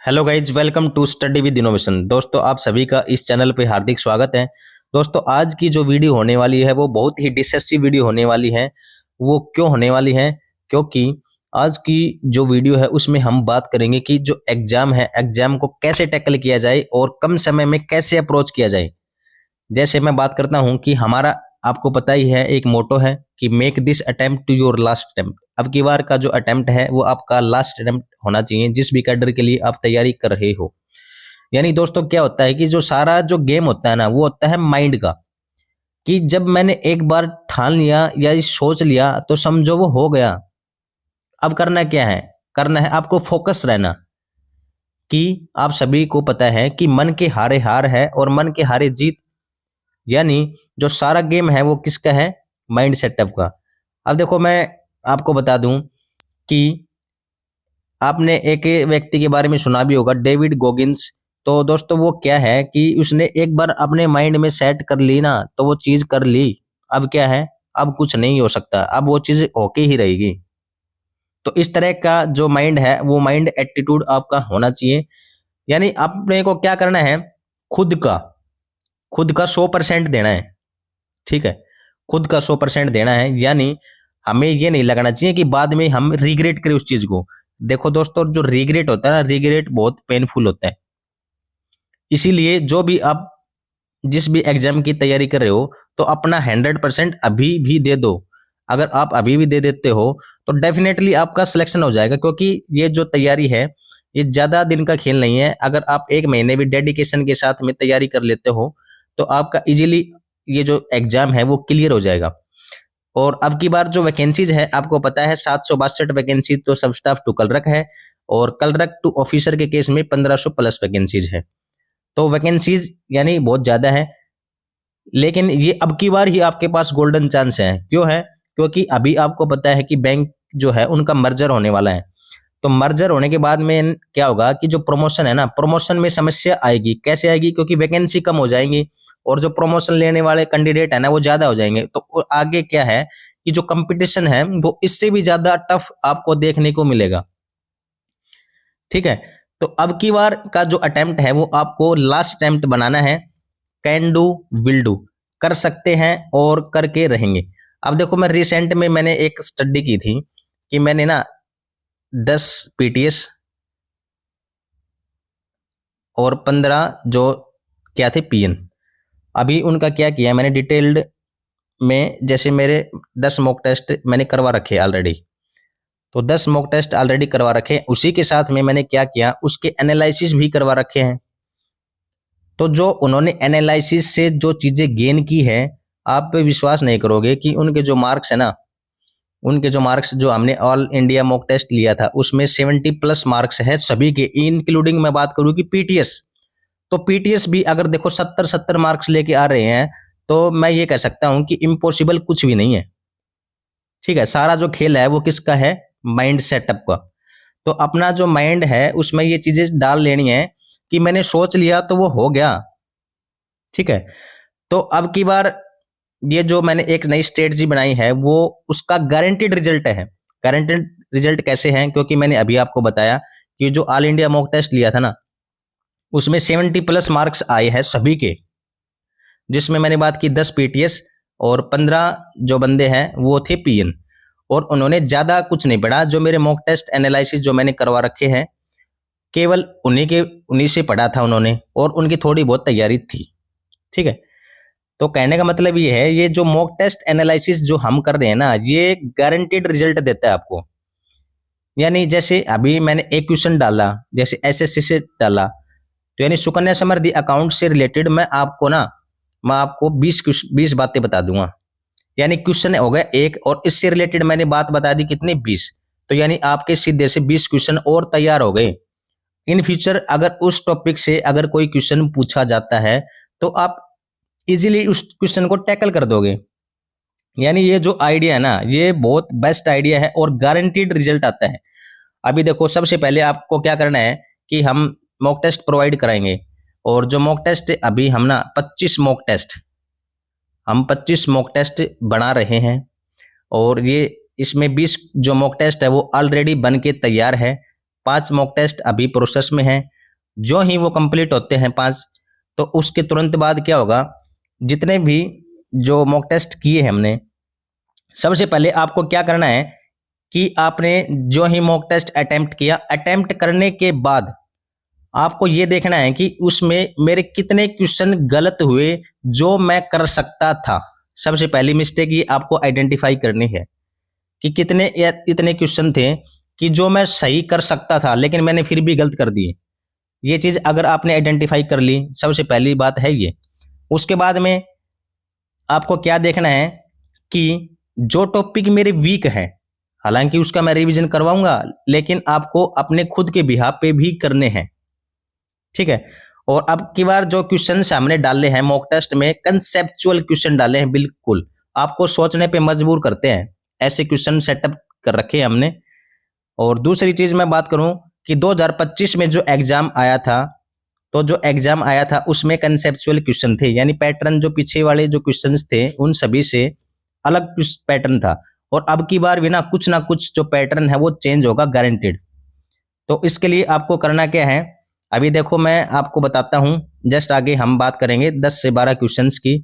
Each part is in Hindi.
Hello guys, welcome to study with innovation. दोस्तों, आप सभी का इस चैनल पे हार्दिक स्वागत है। दोस्तों, आज की जो वीडियो होने वाली है वो बहुत ही डिसेसिव वीडियो होने वाली है। वो क्यों होने वाली है? क्योंकि आज की जो वीडियो है उसमें हम बात करेंगे कि जो एग्जाम है, एग्जाम को कैसे टैकल किया जाए और कम समय में कैसे अप्रोच किया जाए। जैसे मैं बात करता हूं कि हमारा, आपको पता ही है, एक मोटो है कि make this attempt to your last attempt. अब की बार का जो अटेम्प्ट है वो आपका लास्ट अटेम्प्ट होना चाहिए, जिस भी कैडर के लिए आप तैयारी कर रहे हो। यानी दोस्तों, क्या होता है कि जो सारा जो गेम होता है ना, वो होता है माइंड का। कि जब मैंने एक बार ठान लिया या सोच लिया तो समझो वो हो गया। अब करना क्या है? करना है आपको फोकस रहना। कि आप सभी को पता है कि मन के हारे हार है और मन के हारे जीत। यानी जो सारा गेम है वो किसका है? माइंड सेटअप का। अब देखो, मैं आपको बता दूं कि आपने एक व्यक्ति के बारे में सुना भी होगा, डेविड गोगिंस। तो दोस्तों, वो क्या है कि उसने एक बार अपने माइंड में सेट कर ली ना, तो वो चीज कर ली। अब क्या है? अब कुछ नहीं हो सकता, अब वो चीज होके ही रहेगी। तो इस तरह का जो माइंड है वो माइंड एटीट्यूड आपका होना चाहिए। यानी अपने को क्या करना है? खुद का खुद का 100% देना है। ठीक है? खुद का 100% देना है। यानी हमें ये नहीं लगना चाहिए कि बाद में हम रिग्रेट करें उस चीज को। देखो दोस्तों, जो रिग्रेट होता है ना, रिग्रेट बहुत पेनफुल होता है। इसीलिए जो भी आप जिस भी एग्जाम की तैयारी कर रहे हो, तो अपना 100% अभी भी दे दो। अगर आप अभी भी दे देते हो तो डेफिनेटली आपका सिलेक्शन हो जाएगा, क्योंकि ये जो तैयारी है ये ज्यादा दिन का खेल नहीं है। अगर आप एक महीने भी डेडिकेशन के साथ में तैयारी कर लेते हो तो आपका इजीली ये जो एग्जाम है वो क्लियर हो जाएगा। और अब की बार जो वैकेंसीज है, आपको पता है 762 वैकेंसी तो सब स्टाफ टू कलरक है, और कलरक टू ऑफिसर के केस में 1500 प्लस वैकेंसीज है। तो वैकेंसीज यानी बहुत ज्यादा है। लेकिन ये अब की बार ही आपके पास गोल्डन चांस है। क्यों है? क्योंकि अभी आपको पता है कि बैंक जो है उनका मर्जर होने वाला है। तो मर्जर होने के बाद में क्या होगा कि जो प्रमोशन है ना, प्रमोशन में समस्या आएगी। कैसे आएगी? क्योंकि वैकेंसी कम हो जाएंगी और जो प्रमोशन लेने वाले कैंडिडेट है ना वो ज्यादा हो जाएंगे। तो आगे क्या है कि जो कंपटीशन है वो इससे भी ज्यादा टफ आपको देखने को मिलेगा। ठीक है? तो अब की बार का जो अटेम्प्ट है वो आपको लास्ट अटेम्प्ट बनाना है। कैन डू, विल डू, कर सकते हैं और करके रहेंगे। अब देखो, मैं रिसेंट में मैंने एक स्टडी की थी कि मैंने ना 10 पीटीएस और 15 जो क्या थे पीएन, अभी उनका क्या किया मैंने डिटेल्ड में। जैसे मेरे 10 मॉक टेस्ट मैंने करवा रखे ऑलरेडी। तो 10 मॉक टेस्ट ऑलरेडी करवा रखे, उसी के साथ में मैंने क्या किया, उसके एनालिसिस भी करवा रखे हैं। तो जो उन्होंने एनालिसिस से जो चीजें गेन की है, आप पे विश्वास नहीं करोगे कि उनके जो मार्क्स है ना, उनके जो मार्क्स जो हमने ऑल इंडिया मॉक टेस्ट लिया था उसमें 70 प्लस मार्क्स है सभी के, इंक्लूडिंग मैं बात करूं कि पीटीएस। तो पीटीएस भी अगर देखो 70-70 मार्क्स लेके आ रहे हैं, तो मैं ये कह सकता हूं कि इम्पॉसिबल कुछ भी नहीं है। ठीक है? सारा जो खेल है वो किसका है? माइंड सेटअप का। तो अपना जो माइंड है उसमें ये चीजें डाल लेनी है कि मैंने सोच लिया तो वो हो गया। ठीक है? तो अब की बार ये जो मैंने एक नई स्ट्रेटजी बनाई है वो उसका गारंटीड रिजल्ट है। गारंटीड रिजल्ट कैसे है? क्योंकि मैंने अभी आपको बताया कि जो ऑल इंडिया मॉक टेस्ट लिया था ना, उसमें 70 प्लस मार्क्स आए हैं सभी के। जिसमें मैंने बात की 10 पीटीएस और 15 जो बंदे हैं वो थे पीएन। और उन्होंने ज्यादा कुछ नहीं पढ़ा। जो मेरे मॉक टेस्ट एनालिसिस जो मैंने करवा रखे हैं, केवल उन्हीं से पढ़ा था उन्होंने, और उनकी थोड़ी बहुत तैयारी थी। ठीक है? तो कहने का मतलब ये है, ये जो मॉक टेस्ट एनालिसिस जो हम कर रहे हैं ना, ये गारंटेड रिजल्ट देता है आपको। यानी जैसे अभी मैंने एक क्वेश्चन डाला, जैसे एसएससी से डाला, तो यानी सुकन्या समृद्धि अकाउंट से रिलेटेड मैं आपको 20 बातें बता दूंगा। यानी क्वेश्चन हो गया एक, और इससे रिलेटेड मैंने बात बता दी कितनी? 20। तो यानी आपके सीधे से 20 क्वेश्चन और तैयार हो गए। इन फ्यूचर अगर उस टॉपिक से अगर कोई क्वेश्चन पूछा जाता है तो आप इजीली उस क्वेश्चन को टैकल कर दोगे। यानी ये जो आइडिया है ना, ये बहुत बेस्ट आइडिया है और गारंटीड रिजल्ट आता है। अभी देखो, सबसे पहले आपको क्या करना है कि हम मॉक टेस्ट प्रोवाइड कराएंगे। और जो मॉक टेस्ट अभी हम ना 25 मॉक टेस्ट बना रहे हैं। और ये इसमें 20 जो मॉक टेस्ट है वो ऑलरेडी बन के तैयार है। 5 मॉक टेस्ट अभी प्रोसेस में हैं। जो ही वो कंप्लीट होते हैं 5, तो उसके तुरंत बाद क्या होगा, जितने भी जो मॉक टेस्ट किए हैं हमने, सबसे पहले आपको क्या करना है कि आपने जो ही मॉक टेस्ट अटेम्प्ट किया, अटेम्प्ट करने के बाद आपको ये देखना है कि उसमें मेरे कितने क्वेश्चन गलत हुए जो मैं कर सकता था। सबसे पहली मिस्टेक ये आपको आइडेंटिफाई करनी है कि कितने या इतने क्वेश्चन थे कि जो मैं सही कर सकता था लेकिन मैंने फिर भी गलत कर दिए। ये चीज़ अगर आपने आइडेंटिफाई कर ली, सबसे पहली बात है ये। उसके बाद में आपको क्या देखना है कि जो टॉपिक मेरे वीक है, हालांकि उसका मैं रिवीजन करवाऊंगा, लेकिन आपको अपने खुद के बिहाफ पे भी करने हैं, ठीक है। और अब की बार जो क्वेश्चन हमने डाले हैं मॉक टेस्ट में, कंसेप्चुअल क्वेश्चन डाले हैं, बिल्कुल आपको सोचने पे मजबूर करते हैं, ऐसे क्वेश्चन सेटअप कर रखे हैं हमने। और दूसरी चीज मैं बात करूं कि 2025 में जो एग्जाम आया था, तो जो एग्जाम आया था उसमें कंसेप्चुअल क्वेश्चन थे, यानी पैटर्न जो पीछे वाले जो क्वेश्चंस थे उन सभी से अलग पैटर्न था। और अब की बार भी ना कुछ जो पैटर्न है वो चेंज होगा, गारंटेड। तो इसके लिए आपको करना क्या है, अभी देखो मैं आपको बताता हूं। जस्ट आगे हम बात करेंगे 10 से 12 क्वेश्चंस की,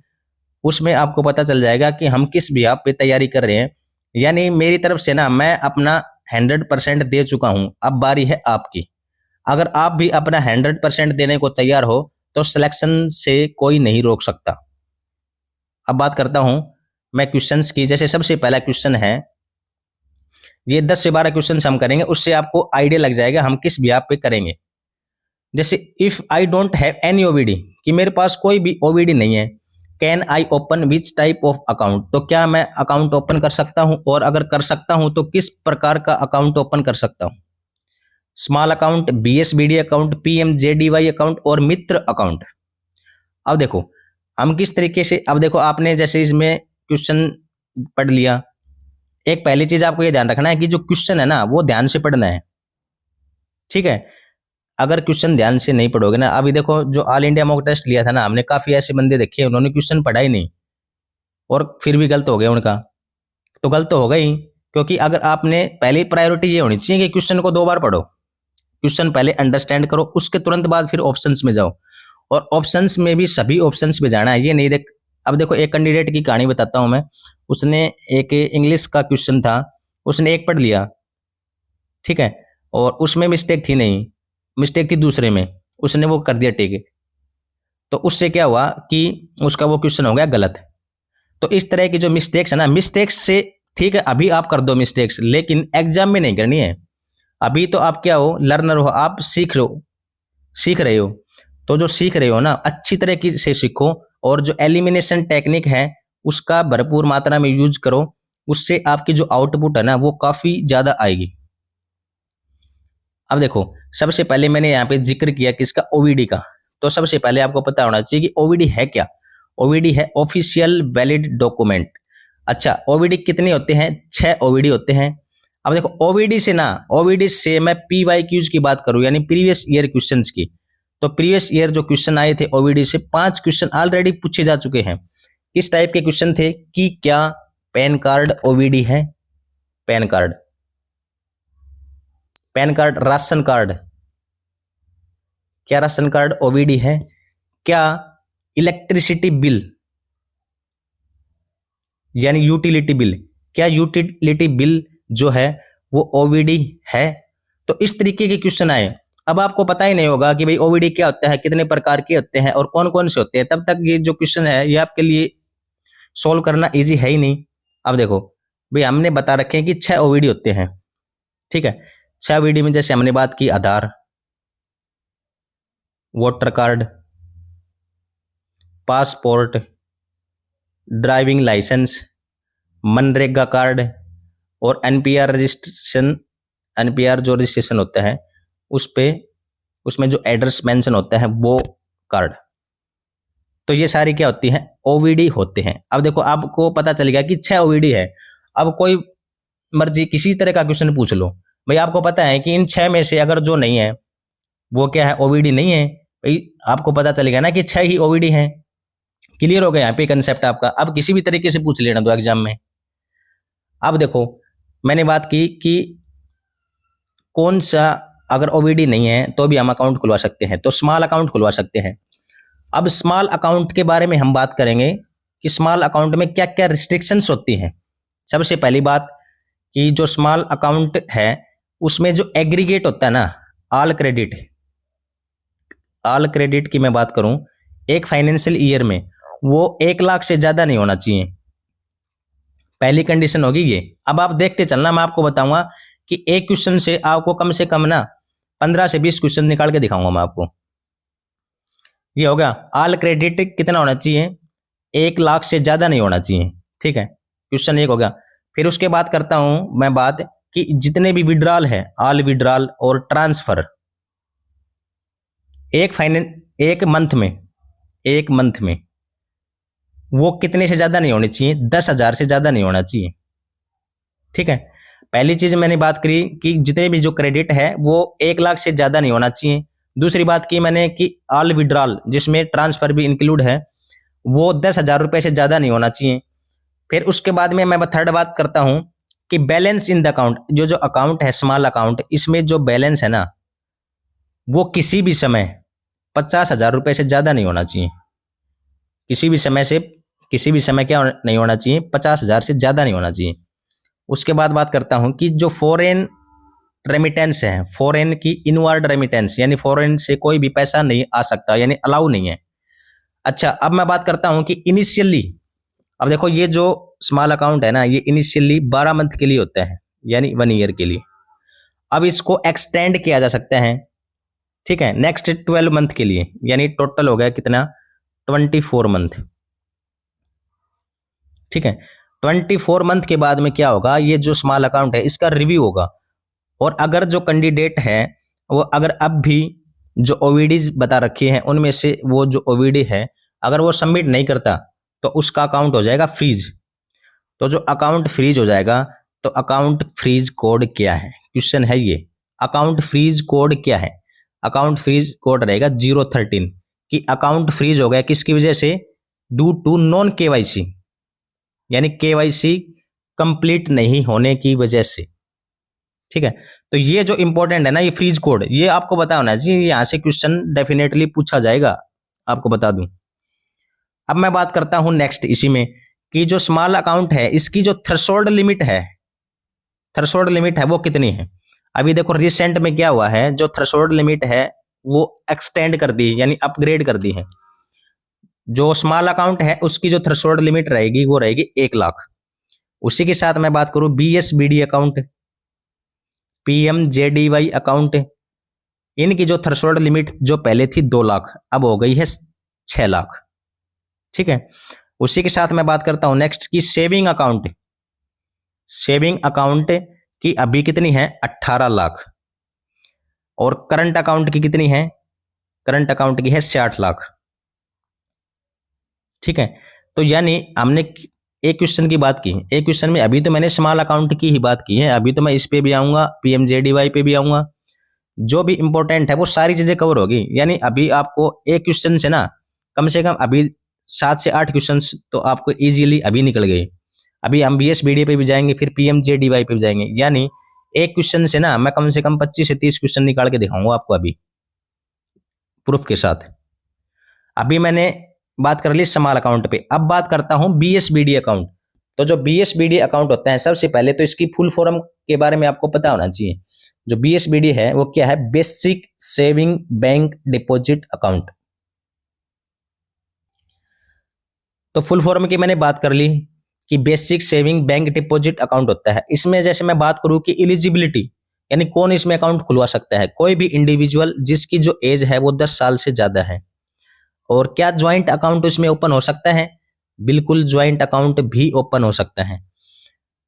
उसमें आपको पता चल जाएगा कि हम किस बिहाफ पे तैयारी कर रहे हैं। यानी मेरी तरफ से ना मैं अपना 100% दे चुका हूं, अब बारी है आपकी। अगर आप भी अपना 100% देने को तैयार हो तो सिलेक्शन से कोई नहीं रोक सकता। अब बात करता हूं मैं क्वेश्चंस की। जैसे सबसे पहला क्वेश्चन है, ये 10 से 12 क्वेश्चन हम करेंगे, उससे आपको आइडिया लग जाएगा हम किस बिहाफ पे करेंगे। जैसे if I don't have any OVD, कि मेरे पास कोई भी ओवीडी नहीं है, can I open which type of account, तो क्या मैं अकाउंट ओपन कर सकता हूं, और अगर कर सकता हूं तो किस प्रकार का अकाउंट ओपन कर सकता हूं। Small account, BSBD account, PMJDY account और मित्र अकाउंट। अब देखो हम किस तरीके से, अब देखो आपने जैसे इसमें क्वेश्चन पढ़ लिया, एक पहली चीज आपको ये ध्यान रखना है कि जो क्वेश्चन है ना वो ध्यान से पढ़ना है, ठीक है। अगर क्वेश्चन ध्यान से नहीं पढ़ोगे ना, अभी देखो जो ऑल इंडिया मॉक टेस्ट लिया था ना हमने, काफी ऐसे बंदे देखे उन्होंने क्वेश्चन पढ़ा ही नहीं और फिर भी गलत हो गया उनका। तो गलत तो होगा ही, क्योंकि अगर आपने पहली प्रायोरिटी ये होनी चाहिए कि क्वेश्चन को 2 बार पढ़ो, क्वेश्चन पहले अंडरस्टैंड करो, उसके तुरंत बाद फिर ऑप्शंस में जाओ। और ऑप्शंस में भी सभी ऑप्शंस में जाना है, ये नहीं देख। अब देखो एक कैंडिडेट की कहानी बताता हूं मैं, उसने एक इंग्लिश का क्वेश्चन था, उसने एक पढ़ लिया, ठीक है, और उसमें मिस्टेक थी नहीं, मिस्टेक थी दूसरे में, उसने वो कर दिया टिक, तो उससे क्या हुआ कि उसका वो क्वेश्चन हो गया गलत। तो इस तरह की जो मिस्टेक्स है ना, मिस्टेक्स से ठीक है अभी आप कर दो मिस्टेक्स, लेकिन एग्जाम में नहीं करनी है। अभी तो आप क्या हो, लर्नर हो, आप सीख रहे हो। तो जो सीख रहे हो ना अच्छी तरीके से सीखो, और जो एलिमिनेशन टेक्निक है उसका भरपूर मात्रा में यूज करो, उससे आपकी जो आउटपुट है ना वो काफी ज्यादा आएगी। अब देखो सबसे पहले मैंने यहाँ पे जिक्र किया किसका, ओवीडी का। तो सबसे पहले आपको पता होना चाहिए कि ओवीडी है क्या। ओवीडी है ऑफिशियल वैलिड डॉक्यूमेंट। अच्छा, ओवीडी कितने होते हैं, 6 ओवीडी होते हैं। अब देखो ओवीडी से मैं पीवाईक्यूज की बात करूं, यानी प्रीवियस ईयर क्वेश्चंस की, तो प्रीवियस ईयर जो क्वेश्चन आए थे ओवीडी से 5 क्वेश्चन ऑलरेडी पूछे जा चुके हैं। किस टाइप के क्वेश्चन थे कि क्या पैन कार्ड ओवीडी है, pan card, pan card, ration card, क्या राशन कार्ड ओवीडी है, क्या इलेक्ट्रिसिटी बिल यानी यूटिलिटी बिल, क्या यूटिलिटी बिल जो है वो ओवीडी है। तो इस तरीके के क्वेश्चन आए। अब आपको पता ही नहीं होगा कि भाई ओवीडी क्या होता है, कितने प्रकार के होते हैं और कौन कौन से होते हैं, तब तक ये जो क्वेश्चन है ये आपके लिए सोल्व करना इजी है ही नहीं। अब देखो भाई हमने बता रखे हैं कि 6 ओवीडी होते हैं, ठीक है। 6 ओवीडी में जैसे हमने बात की Aadhaar, voter card, passport, driving license, MNREGA card और एनपीआर रजिस्ट्रेशन। एनपीआर जो रजिस्ट्रेशन होता है उस पे, उसमें जो एड्रेस मेंशन होता है वो कार्ड। तो ये सारी क्या होती हैं, ओवीडी होते हैं। अब देखो आपको पता चल गया कि 6 ओवीडी है। अब कोई मर्जी किसी तरह का क्वेश्चन पूछ लो, भाई आपको पता है कि इन 6 में से अगर जो नहीं है वो क्या है, ओवीडी नहीं है। भाई आपको पता चल गया ना कि 6 ही ओवीडी हैं। क्लियर हो गया यहाँ पे कंसेप्ट आपका। अब किसी भी तरीके से पूछ लेना दो एग्जाम में। अब देखो मैंने बात की कि कौन सा अगर ओवीडी नहीं है तो भी हम अकाउंट खुलवा सकते हैं, तो स्मॉल अकाउंट खुलवा सकते हैं। अब स्मॉल अकाउंट के बारे में हम बात करेंगे कि स्मॉल अकाउंट में क्या क्या रिस्ट्रिक्शंस होती हैं। सबसे पहली बात कि जो स्मॉल अकाउंट है उसमें जो एग्रीगेट होता है ना, ऑल क्रेडिट की मैं बात करूं एक फाइनेंशियल ईयर में, वो 1 लाख से ज्यादा नहीं होना चाहिए। पहली कंडीशन होगी ये। अब आप देखते चलना, मैं आपको बताऊंगा कि एक क्वेश्चन से आपको कम से कम ना 15 से 20 क्वेश्चन निकाल के दिखाऊंगा मैं आपको। ये हो गया, ऑल क्रेडिट कितना होना चाहिए, 1 लाख से ज्यादा नहीं होना चाहिए। ठीक है, क्वेश्चन एक हो गया। फिर उसके बाद करता हूं मैं बात कि जितने भी विड्रॉल है, ऑल विड्रॉल और ट्रांसफर एक मंथ में वो कितने से ज्यादा नहीं होने चाहिए, 10,000 से ज्यादा नहीं होना चाहिए। ठीक है, पहली चीज मैंने बात करी कि जितने भी जो क्रेडिट है वो 1 लाख से ज्यादा नहीं होना चाहिए। दूसरी बात की मैंने कि ऑल विड्रॉल जिसमें ट्रांसफर भी इंक्लूड है वो 10,000 रुपए से ज्यादा नहीं होना चाहिए। फिर उसके बाद में मैं थर्ड बात करता हूं कि बैलेंस इन द अकाउंट, जो अकाउंट है स्मॉल अकाउंट, इसमें जो बैलेंस है ना वो किसी भी समय 50,000 रुपए से ज्यादा नहीं होना चाहिए। किसी भी समय क्या नहीं होना चाहिए, 50,000 से ज्यादा नहीं होना चाहिए। उसके बाद बात करता हूं कि जो फॉरेन रेमिटेंस है, फॉरेन की इनवर्ड रेमिटेंस, यानी फॉरेन से कोई भी पैसा नहीं आ सकता, यानी अलाउ नहीं है। अच्छा, अब मैं बात करता हूं कि इनिशियली, अब देखो ये जो स्मॉल अकाउंट है ना ये इनिशियली 12 मंथ के लिए होता है, यानी 1 ईयर के लिए। अब इसको एक्सटेंड किया जा सकता है। ठीक है, नेक्स्ट 12 मंथ के लिए, यानी टोटल हो गया कितना, 24 मंथ। ठीक है, 24 मंथ के बाद में क्या होगा, ये जो स्मॉल अकाउंट है इसका रिव्यू होगा। और अगर जो कैंडिडेट है वो अगर अब भी जो ओवीडीज बता रखी हैं उनमें से वो जो ओवीडी है अगर वो सबमिट नहीं करता तो उसका अकाउंट हो जाएगा फ्रीज। तो जो अकाउंट फ्रीज हो जाएगा, तो अकाउंट फ्रीज कोड क्या है, क्वेश्चन है ये, अकाउंट फ्रीज कोड क्या है। अकाउंट फ्रीज कोड रहेगा 013 कि अकाउंट फ्रीज हो गया किसकी वजह से, ड्यू टू नॉन केवाईसी, यानी केवाईसी कंप्लीट नहीं होने की वजह से। ठीक है, तो ये जो इंपॉर्टेंट है ना ये फ्रीज कोड, ये आपको पता होना चाहिए, यहां से क्वेश्चन डेफिनेटली पूछा जाएगा, आपको बता दूं। अब मैं बात करता हूं नेक्स्ट इसी में कि जो स्मॉल अकाउंट है इसकी जो थ्रेशोल्ड लिमिट है वो कितनी है। अभी देखो रिसेंट में क्या हुआ है, जो थ्रेशोल्ड लिमिट है वो एक्सटेंड कर दी, यानी अपग्रेड कर दी है। जो स्मॉल अकाउंट है उसकी जो थ्रेशोल्ड लिमिट रहेगी वो रहेगी 1 लाख। उसी के साथ मैं बात करूं बीएसबीडी अकाउंट, पीएमजेडीवाई अकाउंट, इनकी जो थ्रेशोल्ड लिमिट जो पहले थी 2 लाख अब हो गई है 6 लाख। ठीक है, उसी के साथ मैं बात करता हूं नेक्स्ट की सेविंग अकाउंट की अभी कितनी है, 18 लाख। और करंट अकाउंट की कितनी है, करंट अकाउंट की है 60 लाख। ठीक है, तो यानी हमने एक क्वेश्चन की बात की, एक क्वेश्चन में अभी तो मैंने स्मॉल अकाउंट की ही बात की है, अभी तो मैं इस पे भी आऊंगा, पीएमजेडीवाई पे भी आऊंगा। जो भी इंपॉर्टेंट है वो सारी चीजें कवर होगी, यानी अभी आपको एक क्वेश्चन से ना कम से कम अभी 7 से 8 क्वेश्चन तो आपको इजीली अभी निकल गए। अभी हम बीएसबीडी पे भी जाएंगे, फिर पीएमजेडीवाई पे भी जाएंगे, यानी एक क्वेश्चन से ना मैं कम से कम 25 से 30 क्वेश्चन निकाल के दिखाऊंगा आपको अभी प्रूफ के साथ। अभी मैंने बात कर ली स्मॉल अकाउंट पे, अब बात करता हूं बीएसबीडी अकाउंट। तो जो बीएसबीडी अकाउंट होता है, सबसे पहले तो इसकी फुल फॉर्म के बारे में आपको पता होना चाहिए। जो बीएसबीडी है वो क्या है, basic saving bank deposit account. तो फुल फॉर्म की मैंने बात कर ली कि basic saving bank deposit account होता है। इसमें जैसे मैं बात करूं कि एलिजिबिलिटी, यानी कौन इसमें अकाउंट खुलवा सकता है, कोई भी इंडिविजुअल जिसकी जो एज है वो 10 साल से ज्यादा है। और क्या ज्वाइंट अकाउंट इसमें ओपन हो सकता है, बिल्कुल ज्वाइंट अकाउंट भी ओपन हो सकता है।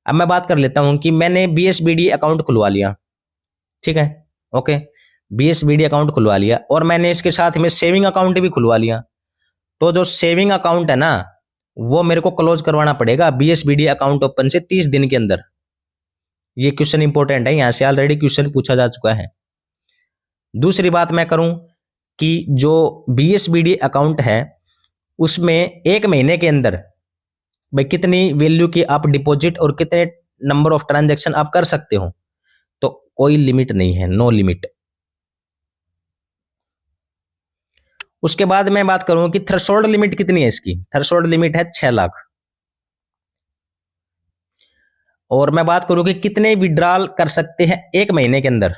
अब मैं बात कर लेता हूं कि मैंने बीएसबीडी अकाउंट खुलवा लिया, ठीक है, ओके, बीएसबीडी अकाउंट खुलवा लिया और मैंने इसके साथ में सेविंग अकाउंट भी खुलवा लिया। तो जो सेविंग अकाउंट है ना वो मेरे को क्लोज करवाना पड़ेगा बीएसबीडी अकाउंट ओपन से 30 दिन के अंदर। ये क्वेश्चन इंपॉर्टेंट है, यहां से ऑलरेडी क्वेश्चन पूछा जा चुका है। दूसरी बात मैं करूं कि जो बीएसबीडी अकाउंट है उसमें 1 महीने के अंदर भाई कितनी वैल्यू की आप डिपॉजिट और कितने नंबर ऑफ ट्रांजैक्शन आप कर सकते हो, तो कोई लिमिट नहीं है, नो लिमिट। उसके बाद मैं बात करूं कि थ्रेशोल्ड लिमिट कितनी है इसकी, थ्रेशोल्ड लिमिट है 6 लाख। और मैं बात करूं कि कितने विड्रॉल कर सकते हैं एक महीने के अंदर।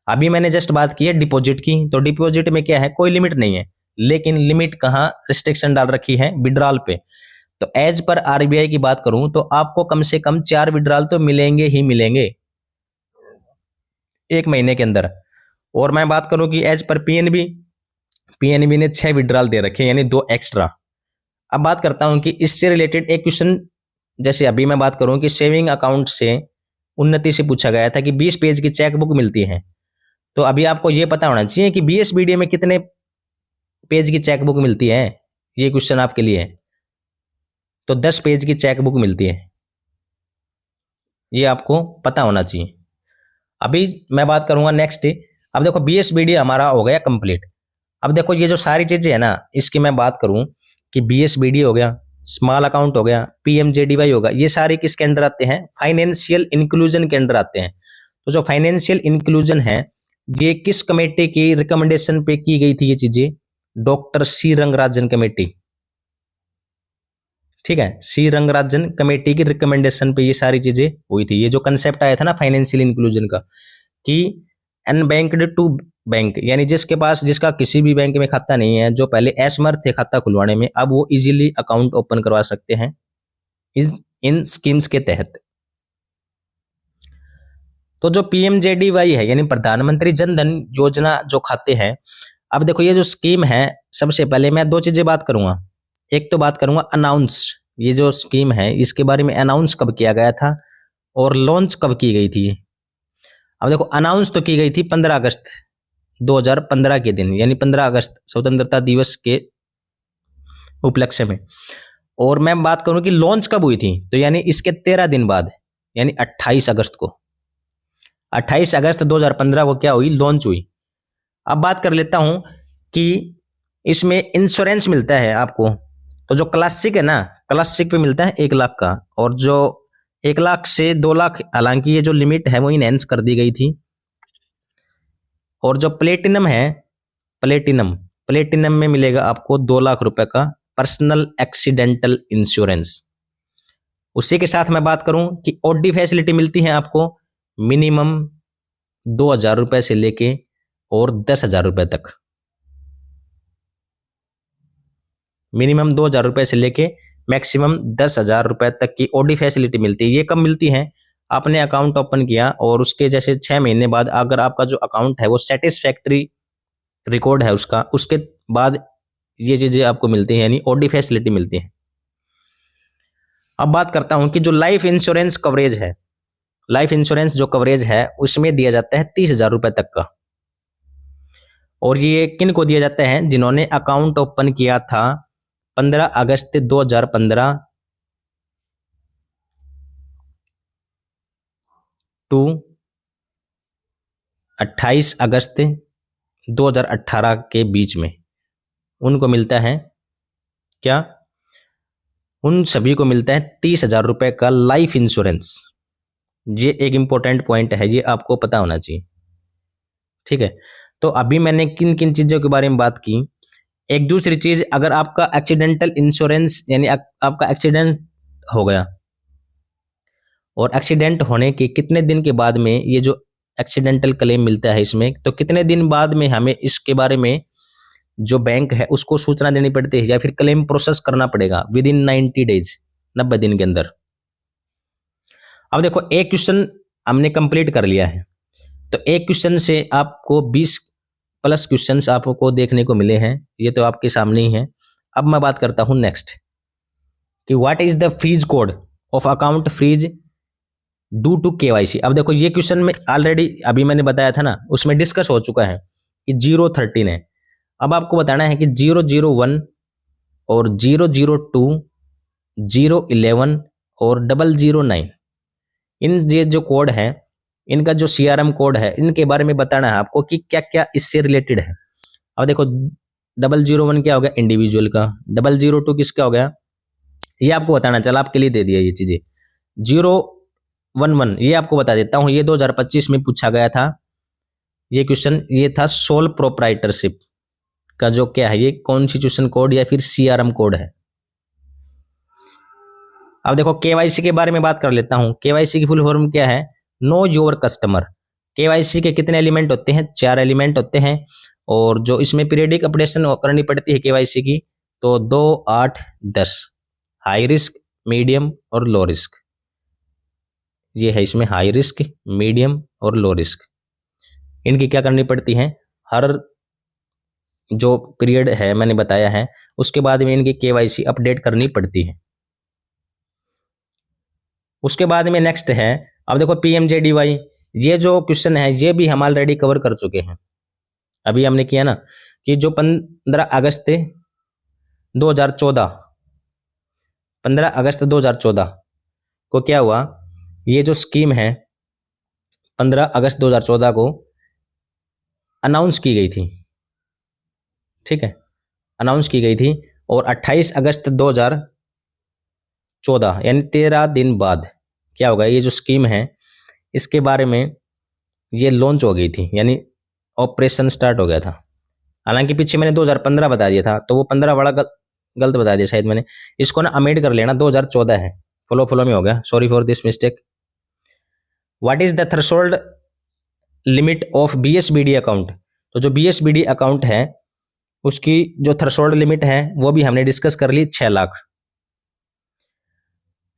अभी मैंने जस्ट बात की है डिपॉजिट की, तो डिपॉजिट में क्या है, कोई लिमिट नहीं है, लेकिन लिमिट कहां रिस्ट्रिक्शन डाल रखी है, विड्रॉल पे। तो एज पर आरबीआई की बात करूं तो आपको कम से कम 4 विड्रॉल तो मिलेंगे ही मिलेंगे एक महीने के अंदर। और मैं बात करूं कि एज पर पीएनबी, पीएनबी ने 6 विड्रॉल दे रखे हैं, यानी 2 एक्स्ट्रा। अब बात करता हूं कि इससे रिलेटेड एक क्वेश्चन, जैसे अभी मैं बात करूं कि सेविंग अकाउंट से उन्नति से पूछा गया था कि 20 पेज की चेकबुक मिलती है। तो अभी आपको यह पता होना चाहिए कि बीएसबीडीए में कितने पेज की चेकबुक मिलती है, ये क्वेश्चन आपके लिए है। तो 10 पेज की चेकबुक मिलती है, ये आपको पता होना चाहिए। अभी मैं बात करूंगा नेक्स्ट। अब देखो बीएसबीडीए हमारा हो गया कंप्लीट। अब देखो ये जो सारी चीजें है ना, इसकी मैं बात करूं कि बीएसबीडीए हो गया, स्मॉल अकाउंट हो गया, पीएमजेडीवाई होगा, ये सारे किसके अंडर आते हैं, फाइनेंशियल इंक्लूजन के अंडर आते हैं। तो जो फाइनेंशियल इंक्लूजन है, ये किस कमेटी की रिकमेंडेशन पे की गई थी ये चीजें, डॉक्टर सी रंगराजन कमेटी। ठीक है, सी रंगराजन कमेटी की रिकमेंडेशन पे ये सारी चीजें हुई थी। ये जो कंसेप्ट आया था ना फाइनेंशियल इंक्लूजन का, कि अनबैंक्ड टू बैंक, यानी जिसके पास, जिसका किसी भी बैंक में खाता नहीं है, जो पहले असमर्थ थे खाता खुलवाने में, अब वो इजीली अकाउंट ओपन करवा सकते हैं इन स्कीम्स के तहत। तो जो पीएमजेडीवाई है, यानी प्रधानमंत्री जन धन योजना जो खाते हैं, अब देखो ये जो स्कीम है, सबसे पहले मैं 2 चीजें बात करूंगा। एक तो बात करूंगा अनाउंस, ये जो स्कीम है इसके बारे में अनाउंस कब किया गया था और लॉन्च कब की गई थी। अब देखो अनाउंस तो की गई थी 15 अगस्त 2015 के दिन, यानी 15 अगस्त स्वतंत्रता दिवस के उपलक्ष्य में। और मैं बात करूं कि लॉन्च कब हुई थी, तो यानी इसके 13 दिन बाद, यानी 28 अगस्त को, 28 अगस्त 2015 को क्या हुई, लॉन्च हुई। अब बात कर लेता हूं कि इसमें इंश्योरेंस मिलता है आपको। तो जो क्लासिक है ना, क्लासिक पे मिलता है 1 लाख का, और जो 1 लाख से 2 लाख, हालांकि ये जो लिमिट है वो इनहेंस कर दी गई थी। और जो प्लेटिनम है, प्लेटिनम, प्लेटिनम में मिलेगा आपको 2 लाख रुपए का पर्सनल एक्सीडेंटल इंश्योरेंस। उसी के साथ मैं बात करूं कि ओडी फैसिलिटी मिलती है आपको मिनिमम 2,000 रुपए से लेके और 10,000 रुपए तक। मिनिमम 2,000 रुपए से लेके मैक्सिमम 10,000 रुपए तक की ओडी फैसिलिटी मिलती है। ये कब मिलती है, आपने अकाउंट ओपन किया और उसके जैसे 6 महीने बाद अगर आपका जो अकाउंट है वो सेटिस्फैक्ट्री रिकॉर्ड है उसका, उसके बाद ये चीजें आपको मिलती हैं, यानी ओडी फैसिलिटी मिलती है। अब बात करता हूं कि जो लाइफ इंश्योरेंस कवरेज है, लाइफ इंश्योरेंस जो कवरेज है उसमें दिया जाता है 30,000 रुपए तक का। और ये किन को दिया जाता है, जिन्होंने अकाउंट ओपन किया था 15 अगस्त 2015 टू 28 अगस्त 2018 के बीच में, उनको मिलता है क्या, उन सभी को मिलता है 30,000 रुपए का लाइफ इंश्योरेंस। ये एक इंपॉर्टेंट पॉइंट है, ये आपको पता होना चाहिए। ठीक है, तो अभी मैंने किन किन चीजों के बारे में बात की। एक दूसरी चीज, अगर आपका एक्सीडेंटल इंश्योरेंस, यानी आपका एक्सीडेंट हो गया और एक्सीडेंट होने के कितने दिन के बाद में ये जो एक्सीडेंटल क्लेम मिलता है इसमें, तो कितने दिन बाद में हमें इसके बारे में जो बैंक है उसको सूचना देनी पड़ती है या फिर क्लेम प्रोसेस करना पड़ेगा विद इन 90 डेज, 90 दिन के अंदर। अब देखो एक क्वेश्चन हमने कंप्लीट कर लिया है, तो एक क्वेश्चन से आपको 20 प्लस क्वेश्चंस आपको देखने को मिले हैं, ये तो आपके सामने ही है। अब मैं बात करता हूं नेक्स्ट कि what is the freeze code of account freeze due to KYC. अब देखो ये क्वेश्चन में ऑलरेडी अभी मैंने बताया था ना, उसमें डिस्कस हो चुका है कि 013 है। अब आपको बताना है कि 001 और 002, 011 और 009, इन ये जो कोड है, इनका जो सीआरएम कोड है, इनके बारे में बताना है आपको कि क्या क्या इससे रिलेटेड है। अब देखो 001 क्या हो गया, इंडिविजुअल का। 002 किसका हो गया, ये आपको बताना, चल आपके लिए दे दिया ये चीजें। 011 ये आपको बता देता हूं, ये 2025 में पूछा गया था ये क्वेश्चन, ये था सोल प्रोप्राइटरशिप। का जो क्या है, ये कॉन्स्टिट्यूशन कोड या फिर सीआरएम कोड है। अब देखो केवाईसी के बारे में बात कर लेता हूं। केवाईसी की फुल फॉर्म क्या है? Know your customer. केवाईसी के कितने एलिमेंट होते हैं? 4 एलिमेंट होते हैं। और जो इसमें पीरियडिक अपडेशन करनी पड़ती है केवाईसी की, तो 2, 8, 10। हाई रिस्क, मीडियम और लो रिस्क। ये है इसमें हाई रिस्क, मीडियम और लो रिस्क। इनकी क्या करनी पड़ती है? हर जो पीरियड है मैंने बताया है उसके बाद में इनकी केवाईसी अपडेट करनी पड़ती है। उसके बाद में नेक्स्ट है, अब देखो पीएमजेडीवाई। ये जो क्वेश्चन है ये भी हम ऑलरेडी कवर कर चुके हैं। अभी हमने किया ना कि जो 15 अगस्त 2014 15 अगस्त 2014 को क्या हुआ, ये जो स्कीम है 15 अगस्त 2014 को अनाउंस की गई थी। ठीक है, अनाउंस की गई थी। और 28 अगस्त 2014 यानी 13 दिन बाद क्या होगा, ये जो स्कीम है इसके बारे में ये लॉन्च हो गई थी, यानी ऑपरेशन स्टार्ट हो गया था। हालांकि पीछे मैंने 2015 बता दिया था, तो वो 15 बड़ा गलत बता दिया शायद मैंने। इसको ना अमेंड कर लेना, 2014 है, फ्लो में हो गया, sorry for this mistake. What is the threshold limit of BSBD account? तो जो बीएसबीडी अकाउंट है उसकी जो थ्रेशोल्ड लिमिट है वो भी हमने डिस्कस कर ली, 6 लाख।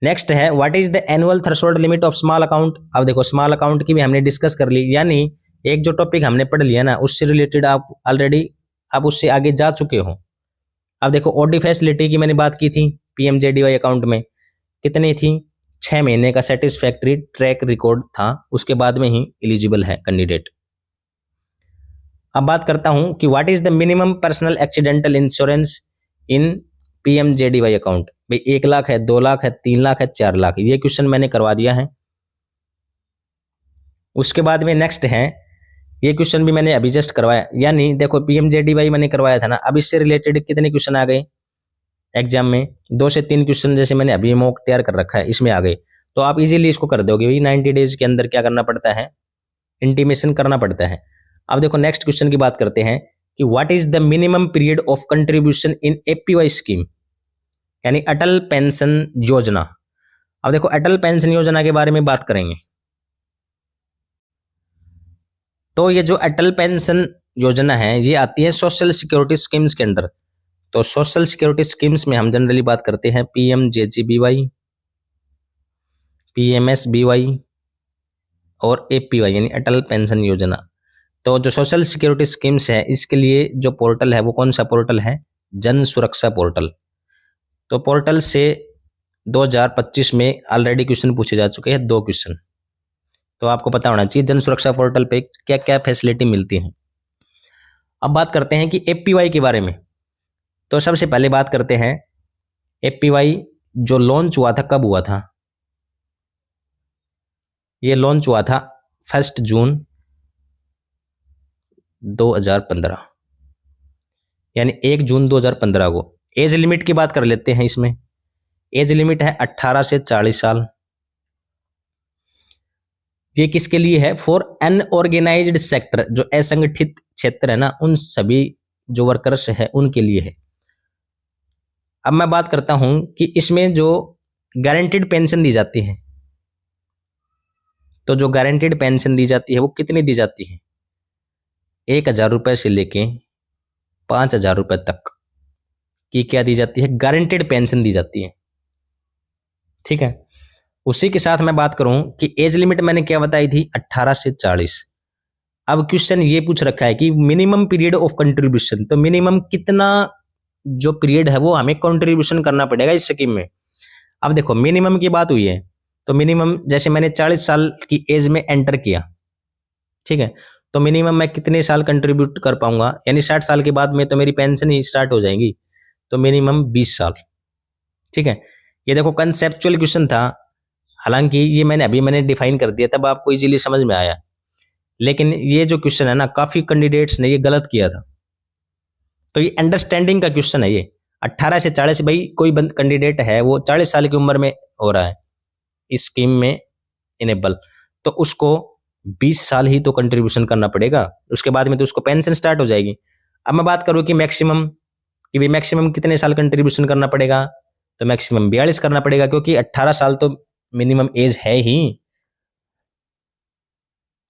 नेक्स्ट है what is the annual threshold limit of small account? अब देखो स्मॉल अकाउंट की भी हमने डिस्कस कर ली, यानी एक जो टॉपिक हमने पढ़ लिया ना उससे रिलेटेड आप ऑलरेडी आप उससे आगे जा चुके हो। अब देखो ओडी फैसिलिटी की मैंने बात की थी, पीएमजेडीवाई अकाउंट में कितनी थी? 6 महीने का सेटिस्फैक्ट्री ट्रैक रिकॉर्ड था, उसके बाद में ही एलिजिबल है कैंडिडेट। अब बात करता हूं कि what is the minimum personal accidental insurance in PMJDY account? भाई 1 लाख है, 2 लाख है, 3 लाख है, 4 लाख। ये क्वेश्चन मैंने करवा दिया है। उसके बाद में नेक्स्ट है, ये क्वेश्चन भी मैंने अभी जस्ट करवाया, यानी देखो पीएमजेडीवाई मैंने करवाया था ना, अब इससे रिलेटेड कितने क्वेश्चन आ गए एग्जाम में? 2 से 3 क्वेश्चन जैसे मैंने अभी मॉक तैयार कर रखा है इसमें आ गए, तो आप इजीली इसको कर दोगे। भाई 90 डेज के अंदर क्या करना पड़ता है? इंटीमेशन करना पड़ता है। अब देखो नेक्स्ट क्वेश्चन की बात करते हैं कि what is the minimum period of contribution in APY scheme, यानी अटल पेंशन योजना। अब देखो अटल पेंशन योजना के बारे में बात करेंगे, तो ये जो अटल पेंशन योजना है ये आती है सोशल सिक्योरिटी स्कीम्स के अंडर। तो सोशल सिक्योरिटी स्कीम्स में हम जनरली बात करते हैं पीएमजेजेबीवाई, पीएमएसबीवाई और एपीवाई यानी अटल पेंशन योजना। तो जो सोशल सिक्योरिटी स्कीम्स है इसके लिए जो पोर्टल है वो कौन सा पोर्टल है? जन सुरक्षा पोर्टल। तो पोर्टल से 2025 में ऑलरेडी क्वेश्चन पूछे जा चुके हैं, 2 क्वेश्चन। तो आपको पता होना चाहिए जन सुरक्षा पोर्टल पे क्या क्या फैसिलिटी मिलती है। अब बात करते हैं कि एपीवाई के बारे में। तो सबसे पहले बात करते हैं एपीवाई जो लॉन्च हुआ था, कब हुआ था? ये लॉन्च हुआ था 1 जून 2015, यानी 1 जून 2015 को। एज लिमिट की बात कर लेते हैं इसमें। एज लिमिट है 18 से 40 साल। ये किसके लिए है? फॉर अनऑर्गेनाइज्ड सेक्टर, जो असंगठित क्षेत्र है ना उन सभी जो वर्कर्स है उनके लिए है। अब मैं बात करता हूं कि इसमें जो गारंटीड पेंशन दी जाती है, तो जो गारंटीड पेंशन दी जाती है वो कितनी दी जाती है? 1,000 रुपए से लेके 5,000 रुपए तक की क्या दी जाती है? गारंटीड पेंशन दी जाती है। ठीक है, उसी के साथ मैं बात करूं कि एज लिमिट मैंने क्या बताई थी? 18 से 40। अब क्वेश्चन ये पूछ रखा है कि मिनिमम पीरियड ऑफ कंट्रीब्यूशन, तो मिनिमम कितना जो पीरियड है वो हमें कंट्रीब्यूशन करना पड़ेगा इस स्कीम में। अब देखो मिनिमम की बात हुई है, तो मिनिमम जैसे मैंने 40 साल की एज में एंटर किया, ठीक है, तो मिनिमम मैं कितने साल कंट्रीब्यूट कर पाऊंगा? यानी 60 साल के बाद में तो मेरी पेंशन ही स्टार्ट हो जाएगी, तो मिनिमम 20 साल। ठीक है, ये देखो कंसेप्चुअल क्वेश्चन था, हालांकि ये मैंने डिफाइन कर दिया तब आपको इजीली समझ में आया, लेकिन ये जो क्वेश्चन है ना काफी कैंडिडेट्स ने ये गलत किया था। तो ये अंडरस्टैंडिंग का क्वेश्चन है ये। 18 से 40, भाई कोई कैंडिडेट है वो 40 साल की उम्र में हो रहा है इस स्कीम में इनेबल, तो उसको 20 साल ही तो कंट्रीब्यूशन करना पड़ेगा, उसके बाद में तो उसको पेंशन स्टार्ट हो जाएगी। अब मैं बात करूँ कि मैक्सिमम, कि भाई मैक्सिमम कितने साल कंट्रीब्यूशन करना पड़ेगा, तो मैक्सिमम 42 करना पड़ेगा, क्योंकि 18 साल तो मिनिमम एज है ही।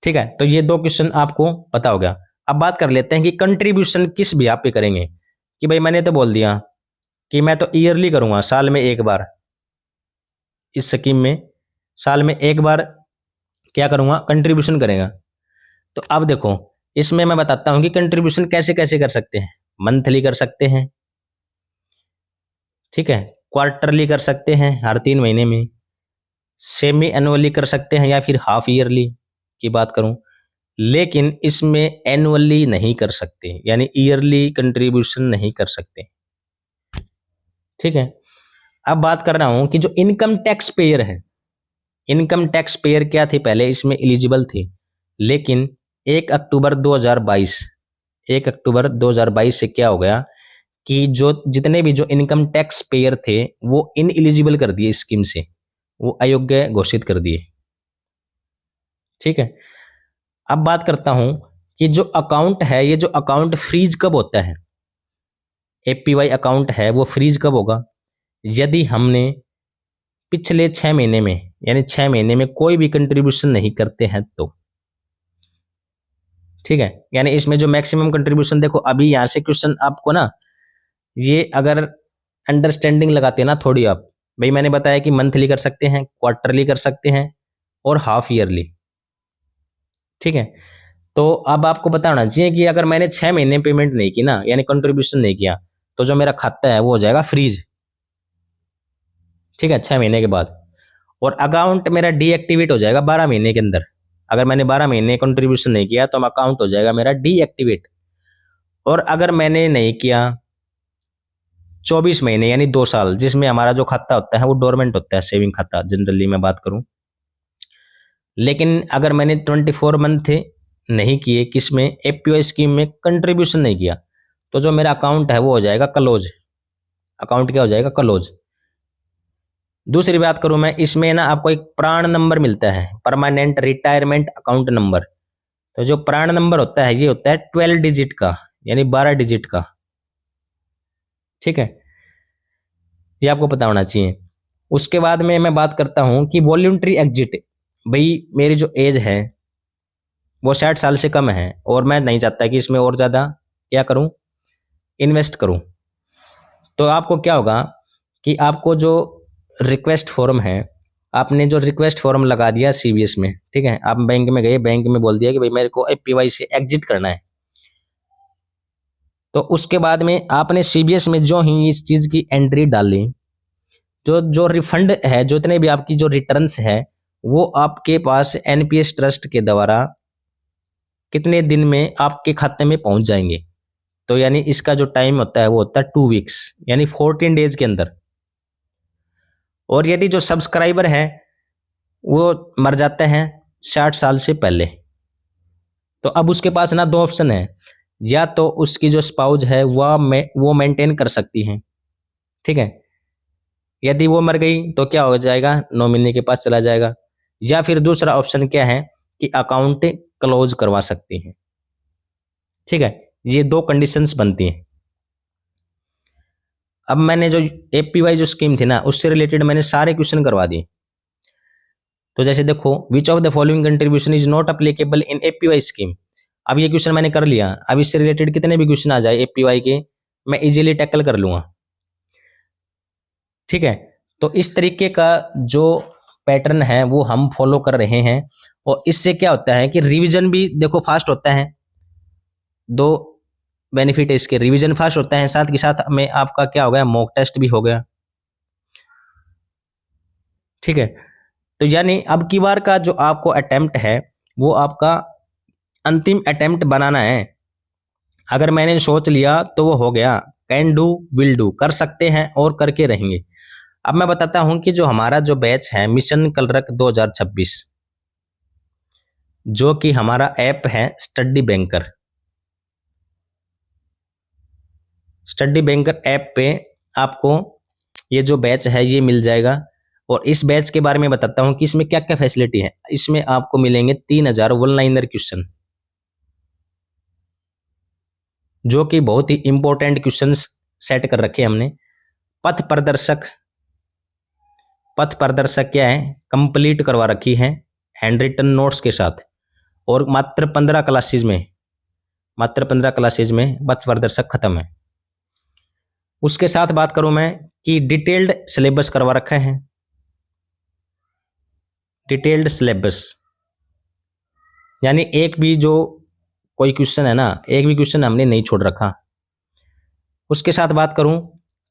ठीक है, तो ये दो क्वेश्चन आपको पता हो गया। अब बात कर लेते हैं कि कंट्रीब्यूशन किस ब्याह पे करेंगे। कि भाई मैंने तो बोल दिया कि मैं तो ईयरली करूंगा, साल में एक बार। इस स्कीम में साल में एक बार क्या करूंगा, कंट्रीब्यूशन करेगा। तो अब देखो, इसमें मैं बताता हूं कि कंट्रीब्यूशन कैसे कैसे कर सकते हैं। मंथली कर सकते हैं, ठीक है, क्वार्टरली कर सकते हैं हर 3 महीने में, सेमी एनुअली कर सकते हैं, या फिर हाफ ईयरली की बात करूं। लेकिन इसमें एनुअली नहीं कर सकते, यानी ईयरली कंट्रीब्यूशन नहीं कर सकते। ठीक है, अब बात कर रहा हूं कि जो इनकम टैक्स पेयर है, इनकम टैक्स पेयर क्या थे, पहले इसमें एलिजिबल थे, लेकिन 1 अक्टूबर 2022, 1 अक्टूबर 2022 से क्या हो गया कि जो जितने भी जो इनकम टैक्स पेयर थे वो इन एलिजिबल कर दिए स्कीम से, वो अयोग्य घोषित कर दिए। ठीक है, अब बात करता हूं कि जो अकाउंट है, ये जो अकाउंट फ्रीज कब होता है, एपीवाई अकाउंट है वो फ्रीज कब होगा, यदि हमने पिछले 6 महीने में, यानी 6 महीने में कोई भी कंट्रीब्यूशन नहीं करते हैं तो। ठीक है, यानी इसमें जो मैक्सिमम कंट्रीब्यूशन, देखो अभी यहां से क्वेश्चन आपको ना, ये अगर अंडरस्टैंडिंग लगाते हैं ना थोड़ी आप, भाई मैंने बताया कि मंथली कर सकते हैं, क्वार्टरली कर सकते हैं, और हाफ ईयरली। ठीक है, तो अब आपको बताना चाहिए कि अगर मैंने 6 महीने पेमेंट नहीं की ना, यानी कंट्रीब्यूशन नहीं किया, तो जो मेरा खाता है वो हो जाएगा फ्रीज। ठीक है, 6 महीने के बाद। और अकाउंट मेरा डीएक्टिवेट हो जाएगा 12 महीने के अंदर। अगर मैंने 12 महीने कंट्रीब्यूशन नहीं किया तो अकाउंट हो जाएगा मेरा डीएक्टिवेट। और अगर मैंने नहीं किया 24 महीने, यानी 2 साल, जिसमें हमारा जो खाता होता है वो डोरमेंट होता है, सेविंग खाता जनरली मैं बात करूं। लेकिन अगर मैंने 24 मंथ नहीं किए, किसमें, एपीवाई स्कीम में कंट्रीब्यूशन नहीं किया, तो जो मेरा अकाउंट है वो हो जाएगा क्लोज। अकाउंट क्या हो जाएगा, क्लोज। दूसरी बात करूं मैं, इसमें ना आपको एक प्राण नंबर मिलता है, परमानेंट रिटायरमेंट अकाउंट नंबर। तो जो प्राण नंबर होता है ये होता है 12 डिजिट का, यानी 12 डिजिट का। ठीक है, ये आपको पता होना चाहिए। उसके बाद में मैं बात करता हूं कि वॉल्यूंटरी एग्जिट। भाई मेरी जो एज है वो 60 साल से कम है, और मैं नहीं चाहता कि इसमें और ज़्यादा क्या करूं, इन्वेस्ट करूं। तो आपको क्या होगा कि आपको जो रिक्वेस्ट फॉर्म है, आपने जो रिक्वेस्ट फॉर्म लगा दिया सीबीएस में, ठीक है, आप बैंक में गए, बैंक में बोल दिया कि भाई मेरे को एपीवाई से एग्जिट करना है। तो उसके बाद में आपने सीबीएस में जो ही इस चीज़ की एंट्री डाली, जो जो रिफंड है, जो इतने भी आपकी जो रिटर्न्स है, वो आपके पास एनपीएस ट्रस्ट के द्वारा कितने दिन में आपके खाते में पहुंच जाएंगे। तो यानी इसका जो टाइम होता है वो होता है 2 वीक्स, यानी 14 डेज के अंदर। और यदि जो सब्सक्राइबर है वो मर जाते हैं 60 साल से पहले, तो अब उसके पास ना दो ऑप्शन है, या तो उसकी जो स्पाउज है वो मेंटेन कर सकती है। ठीक है, यदि वो मर गई तो क्या हो जाएगा, नॉमिनी के पास चला जाएगा। या फिर दूसरा ऑप्शन क्या है कि अकाउंट क्लोज करवा सकती है। ठीक है, ये दो कंडीशंस बनती हैं। अब मैंने जो एपीवाई जो स्कीम थी ना, उससे रिलेटेड मैंने सारे क्वेश्चन करवा दिए। तो जैसे देखो, which of the following contribution is not applicable in APY scheme. अब ये क्वेश्चन मैंने कर लिया, अब इससे रिलेटेड कितने भी क्वेश्चन आ जाए एपीवाई के, मैं इजीली टैकल कर लूंगा। ठीक है, तो इस तरीके का जो पैटर्न है वो हम फॉलो कर रहे हैं, और इससे क्या होता है कि रिवीजन भी देखो फास्ट होता है। दो बेनिफिट है इसके, रिवीजन फास्ट होता है, साथ के साथ में आपका क्या हो गया, मॉक टेस्ट भी हो गया। ठीक है, तो यानी अब की बार का जो आपको अटेम्प्ट है वो आपका अंतिम अटेम्प्ट बनाना है। अगर मैंने सोच लिया तो वो हो गया, कैन डू विल डू, कर सकते हैं और करके रहेंगे। अब मैं बताता हूं कि जो हमारा जो बैच है मिशन कलरक 2026, जो कि हमारा ऐप है study banker. Study banker app पे आपको ये जो बैच है ये मिल जाएगा। और इस बैच के बारे में बताता हूं कि इसमें क्या क्या फैसिलिटी है। इसमें आपको मिलेंगे 3000 वन लाइनर क्वेश्चन, जो कि बहुत ही इंपॉर्टेंट क्वेश्चंस सेट कर रखे हैं हमने। पथ प्रदर्शक, पथ प्रदर्शक क्या है, कंप्लीट करवा रखी है हैंड रिटन नोट्स के साथ, और मात्र 15 क्लासेज में, मात्र 15 क्लासेज में पथ प्रदर्शक खत्म है। उसके साथ बात करूं मैं कि डिटेल्ड सिलेबस करवा रखा है, डिटेल्ड सिलेबस, यानी एक भी जो कोई क्वेश्चन है ना, एक भी क्वेश्चन हमने नहीं छोड़ रखा। उसके साथ बात करूं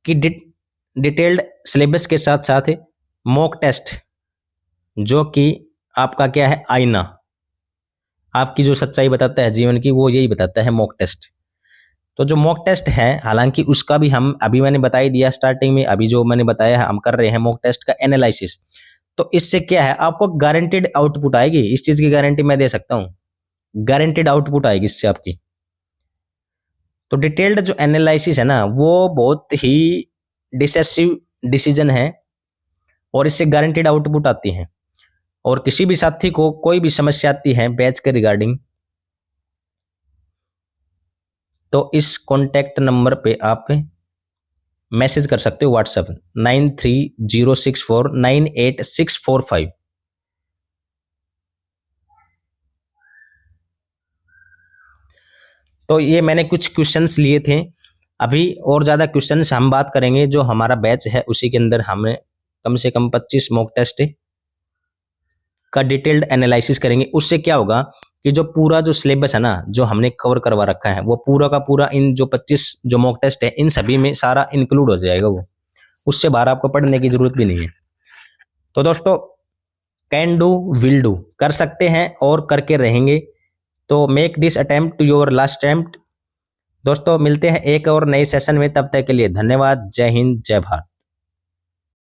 कि डिटेल्ड सिलेबस के साथ साथ मॉक टेस्ट, जो कि आपका क्या है, आईना, आपकी जो सच्चाई बताता है जीवन की, वो यही बताता है मॉक टेस्ट। तो जो मॉक टेस्ट है, हालांकि उसका भी हम अभी मैंने बता ही दिया स्टार्टिंग में, अभी जो मैंने बताया है हम कर रहे हैं मॉक टेस्ट का एनालिसिस। तो इससे क्या है, आपको गारंटेड आउटपुट आएगी, इस चीज की गारंटी मैं दे सकता हूं, गारंटेड आउटपुट आएगी इससे आपकी। तो डिटेल्ड जो एनालिसिस है ना, वो बहुत ही डिसेसिव डिसीजन है और इससे गारंटेड आउटपुट आती है। और किसी भी साथी को कोई भी समस्या आती है बैच के रिगार्डिंग, तो इस कॉन्टैक्ट नंबर पे आप मैसेज कर सकते हो, व्हाट्सएप 9306498645। तो ये मैंने कुछ क्वेश्चंस लिए थे, अभी और ज़्यादा क्वेश्चंस हम बात करेंगे। जो हमारा बैच है उसी के अंदर हमें कम से कम 25 मॉक टेस्ट का डिटेल्ड एनालिसिस करेंगे। उससे क्या होगा कि जो पूरा जो सिलेबस है ना, जो हमने कवर करवा रखा है, वो पूरा का पूरा इन जो 25 जो मॉक टेस्ट है, इन सभी में सारा इंक्लूड हो जाएगा वो, उससे बाहर आपको पढ़ने की जरूरत भी नहीं है। तो दोस्तों, कैन डू विल डू, कर सकते हैं और करके रहेंगे। तो make this attempt to your last attempt. दोस्तों मिलते हैं एक और नए सेशन में, तब तक के लिए धन्यवाद। जय हिंद, जय भारत।